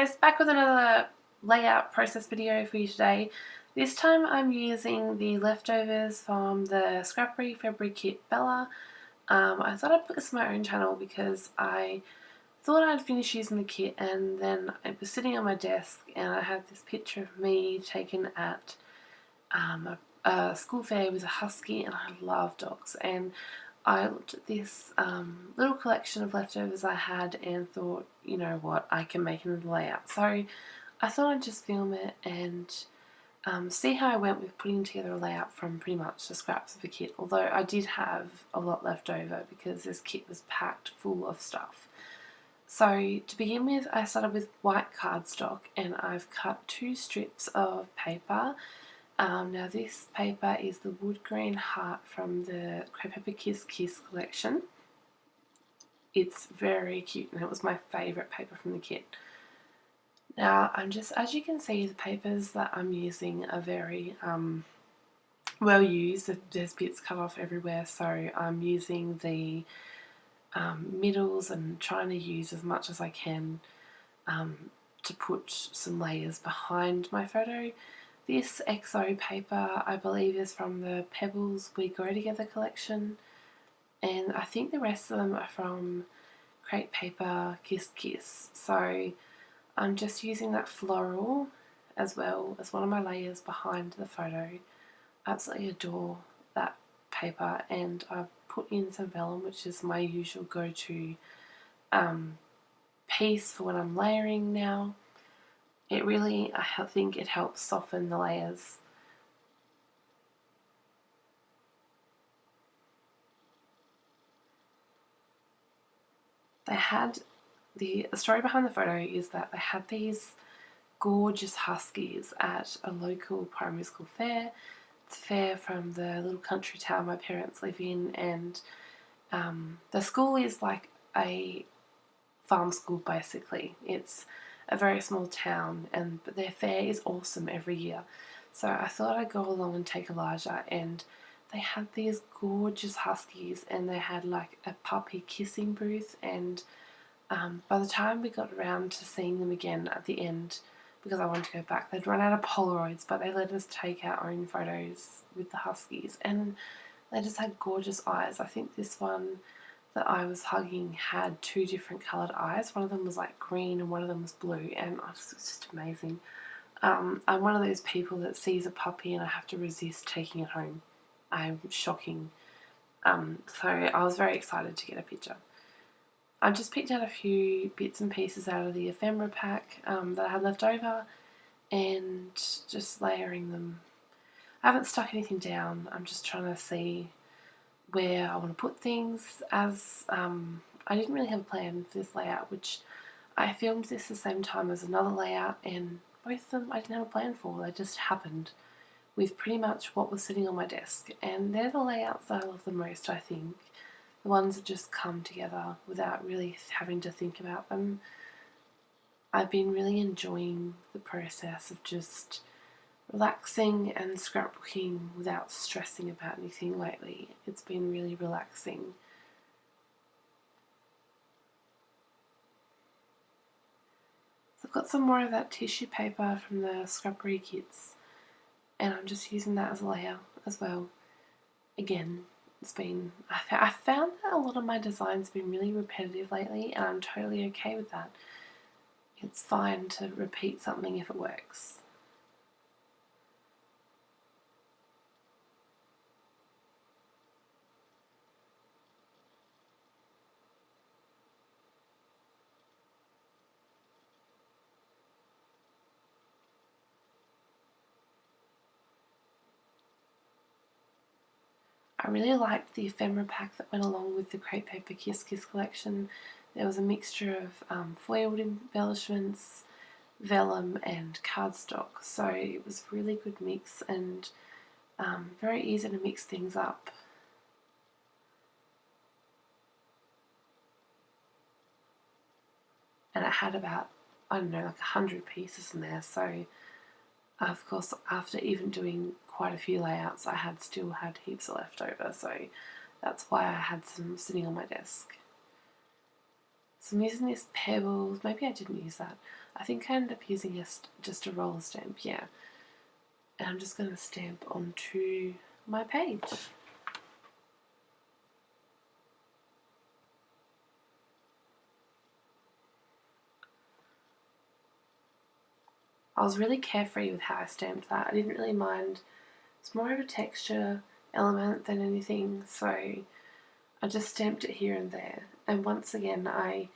guys, back with another layout process video for you today. This time I'm using the leftovers from the Scrappery February kit Bella. I thought I'd put this on my own channel because I thought I'd finish using the kit, and then it was sitting on my desk and I had this picture of me taken at a school fair with a Husky, and I love dogs, and I looked at this little collection of leftovers I had and thought, you know what, I can make another layout. So I thought I'd just film it and see how I went with putting together a layout from pretty much the scraps of the kit, although I did have a lot left over because this kit was packed full of stuff. So to begin with, I started with white cardstock, and I've cut 2 strips of paper. Now this paper is the wood grain heart from the Crepe Paper Kiss Kiss collection. It's very cute and it was my favourite paper from the kit. Now as you can see, the papers that I'm using are very well used. There's bits cut off everywhere, so I'm using the middles and trying to use as much as I can to put some layers behind my photo. This XO paper, I believe, is from the Pebbles We Grow Together collection, and I think the rest of them are from Crepe Paper Kiss Kiss. So I'm just using that floral as well as one of my layers behind the photo. I absolutely adore that paper, and I've put in some vellum, which is my usual go-to piece for when I'm layering now. It really, I think it helps soften the layers. The story behind the photo is that they had these gorgeous Huskies at a local primary school fair. It's a fair from the little country town my parents live in, and the school is like a farm school basically. It's a very small town, but their fair is awesome every year. So I thought I'd go along and take Elijah, and they had these gorgeous Huskies, and they had like a puppy kissing booth, and by the time we got around to seeing them again at the end, because I wanted to go back, they'd run out of Polaroids, but they let us take our own photos with the Huskies, and they just had gorgeous eyes. I think this one that I was hugging had 2 different coloured eyes. One of them was like green and one of them was blue, and it was just amazing. I'm one of those people that sees a puppy and I have to resist taking it home. I'm shocking. So I was very excited to get a picture. I just picked out a few bits and pieces out of the ephemera pack that I had left over, and just layering them. I haven't stuck anything down. I'm just trying to see where I want to put things, as I didn't really have a plan for this layout, which I filmed this the same time as another layout, and both of them I didn't have a plan for. They just happened with pretty much what was sitting on my desk, and they're the layouts that I love the most, I think. The ones that just come together without really having to think about them. I've been really enjoying the process of just relaxing and scrapbooking without stressing about anything lately. It's been really relaxing. So I've got some more of that tissue paper from the Scrappery kits, and I'm just using that as a layer as well. Again, I found that a lot of my designs have been really repetitive lately, and I'm totally okay with that. It's fine to repeat something if it works. I really liked the ephemera pack that went along with the Crepe Paper Kiss Kiss collection. There was a mixture of foiled embellishments, vellum and cardstock, so it was a really good mix, and very easy to mix things up. And it had about, I don't know, like 100 pieces in there, so of course after even doing quite a few layouts I still had heaps left over, so that's why I had some sitting on my desk. So I'm using this Pebbles, maybe I didn't use that. I think I ended up using just a roller stamp, yeah. And I'm just going to stamp onto my page. I was really carefree with how I stamped that. I didn't really mind. It's more of a texture element than anything, so I just stamped it here and there. And once again, I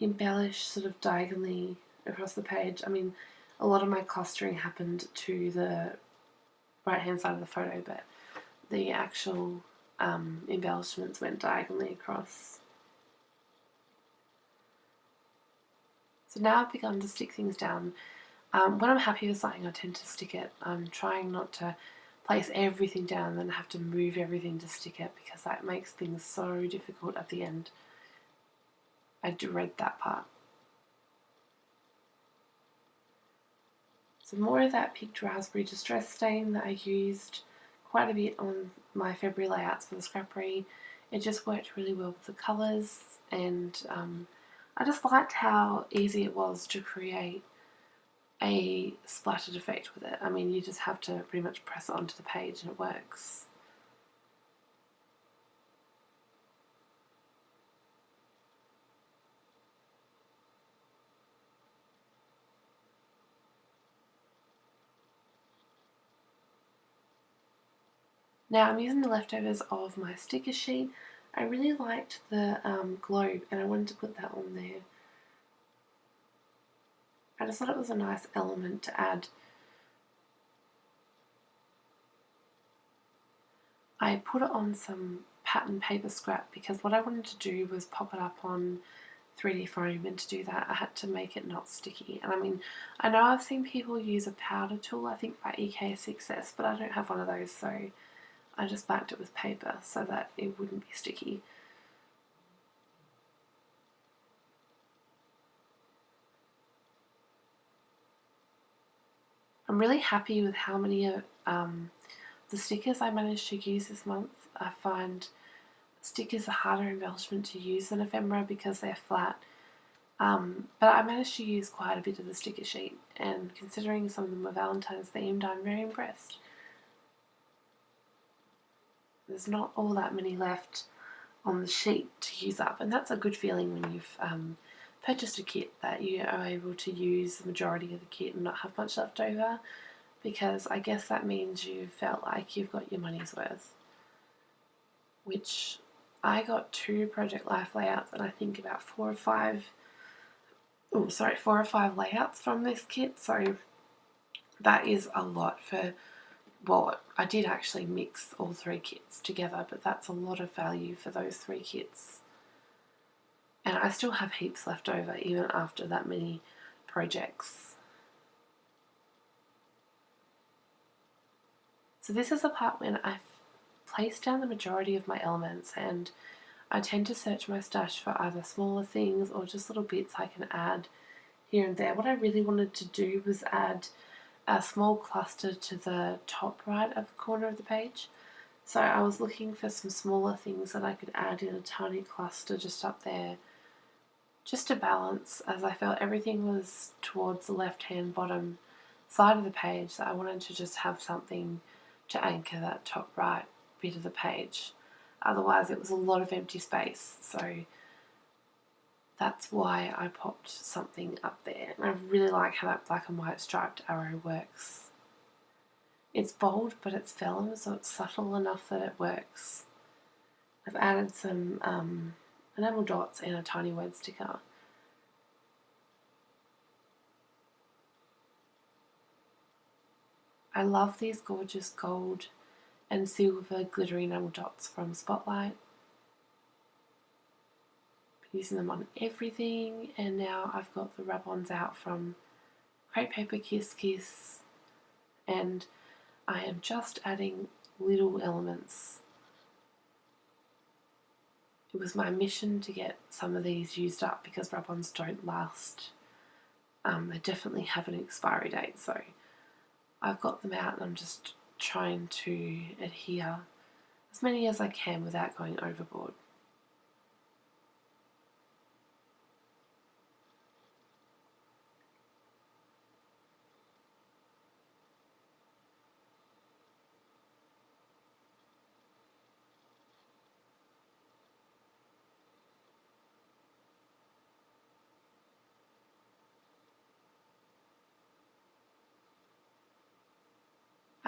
embellished sort of diagonally across the page. I mean, a lot of my clustering happened to the right hand side of the photo, but the actual embellishments went diagonally across. So now I've begun to stick things down. When I'm happy with something, I tend to stick it. I'm trying not to place everything down and then have to move everything to stick it, because that makes things so difficult at the end. I dread that part. So more of that picked raspberry distress stain that I used quite a bit on my February layouts for the scrappery. It just worked really well with the colours, and I just liked how easy it was to create a splattered effect with it. I mean, you just have to pretty much press it onto the page and it works. Now I'm using the leftovers of my sticker sheet. I really liked the globe and I wanted to put that on there. I just thought it was a nice element to add. I put it on some pattern paper scrap because what I wanted to do was pop it up on 3D foam, and to do that I had to make it not sticky. And I mean, I know I've seen people use a powder tool, I think by EK6S, but I don't have one of those, so I just backed it with paper so that it wouldn't be sticky. I'm really happy with how many of the stickers I managed to use this month. I find stickers are harder embellishment to use than ephemera because they're flat. But I managed to use quite a bit of the sticker sheet, and considering some of them were Valentine's themed, I'm very impressed. There's not all that many left on the sheet to use up, and that's a good feeling when you've purchased a kit, that you are able to use the majority of the kit and not have much left over, because I guess that means you felt like you've got your money's worth. Which I got 2 Project Life layouts and I think about 4 or 5 layouts from this kit, so that is a lot for, well, I did actually mix all 3 kits together, but that's a lot of value for those 3 kits. And I still have heaps left over even after that many projects. So this is the part when I've placed down the majority of my elements, and I tend to search my stash for either smaller things or just little bits I can add here and there. What I really wanted to do was add a small cluster to the top right of the corner of the page. So I was looking for some smaller things that I could add in a tiny cluster just up there, just to balance, as I felt everything was towards the left hand bottom side of the page, so I wanted to just have something to anchor that top right bit of the page. Otherwise it was a lot of empty space, so that's why I popped something up there. And I really like how that black and white striped arrow works. It's bold, but it's vellum, so it's subtle enough that it works. I've added some enamel dots and a tiny word sticker. I love these gorgeous gold and silver glittery enamel dots from Spotlight. Been using them on everything, and now I've got the rub-ons out from Crepe Paper Kiss Kiss, and I am just adding little elements. It was my mission to get some of these used up because rub-ons don't last. They definitely have an expiry date, so I've got them out and I'm just trying to adhere as many as I can without going overboard.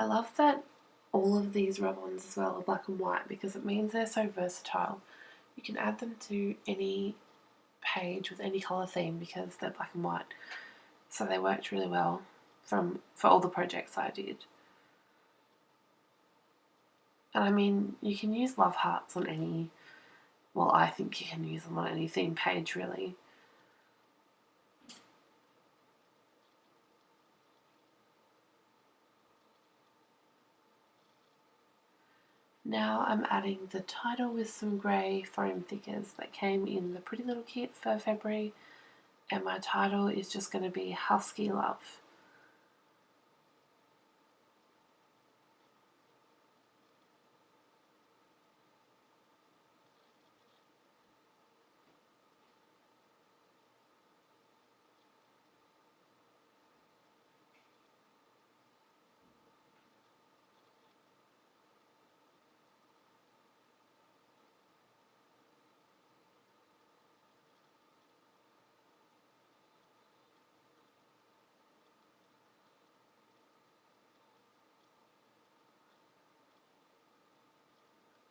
I love that all of these rub-ons as well are black and white because it means they're so versatile. You can add them to any page with any colour theme because they're black and white. So they worked really well for all the projects I did. And I mean, you can use love hearts on any, well, I think you can use them on any theme page really. Now I'm adding the title with some grey foam thickers that came in the Pretty Little kit for February, and my title is just going to be Husky Love.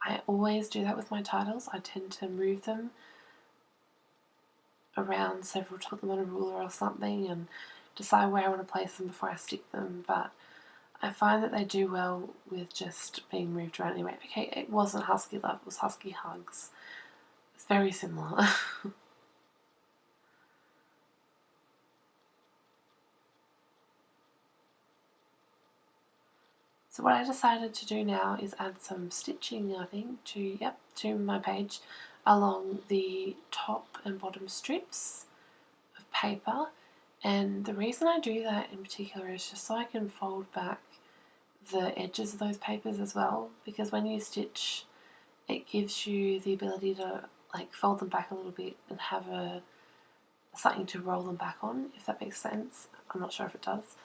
I always do that with my titles. I tend to move them around several times, put them on a ruler or something and decide where I want to place them before I stick them, but I find that they do well with just being moved around anyway. Okay, it wasn't Husky Love, it was Husky Hugs. It's very similar. So what I decided to do now is add some stitching, I think, to my page along the top and bottom strips of paper. And the reason I do that in particular is just so I can fold back the edges of those papers as well, because when you stitch it gives you the ability to like fold them back a little bit and have something to roll them back on, if that makes sense. I'm not sure if it does.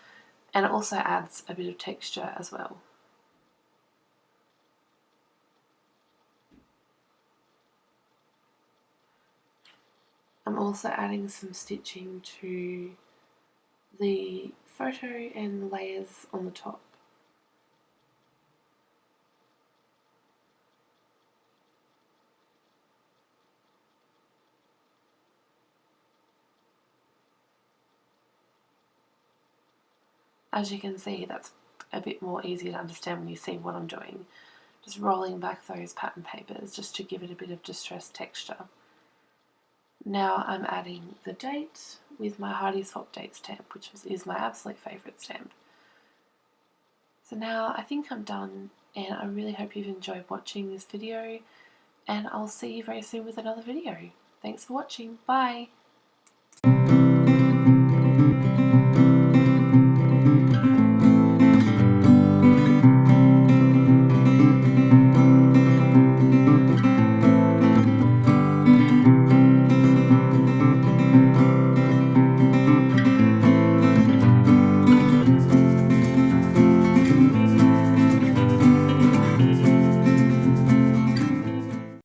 And it also adds a bit of texture as well. I'm also adding some stitching to the photo and the layers on the top. As you can see, that's a bit more easy to understand when you see what I'm doing. Just rolling back those pattern papers just to give it a bit of distressed texture. Now I'm adding the date with my Hearty Swap date stamp, which is my absolute favourite stamp. So now I think I'm done, and I really hope you've enjoyed watching this video, and I'll see you very soon with another video. Thanks for watching. Bye!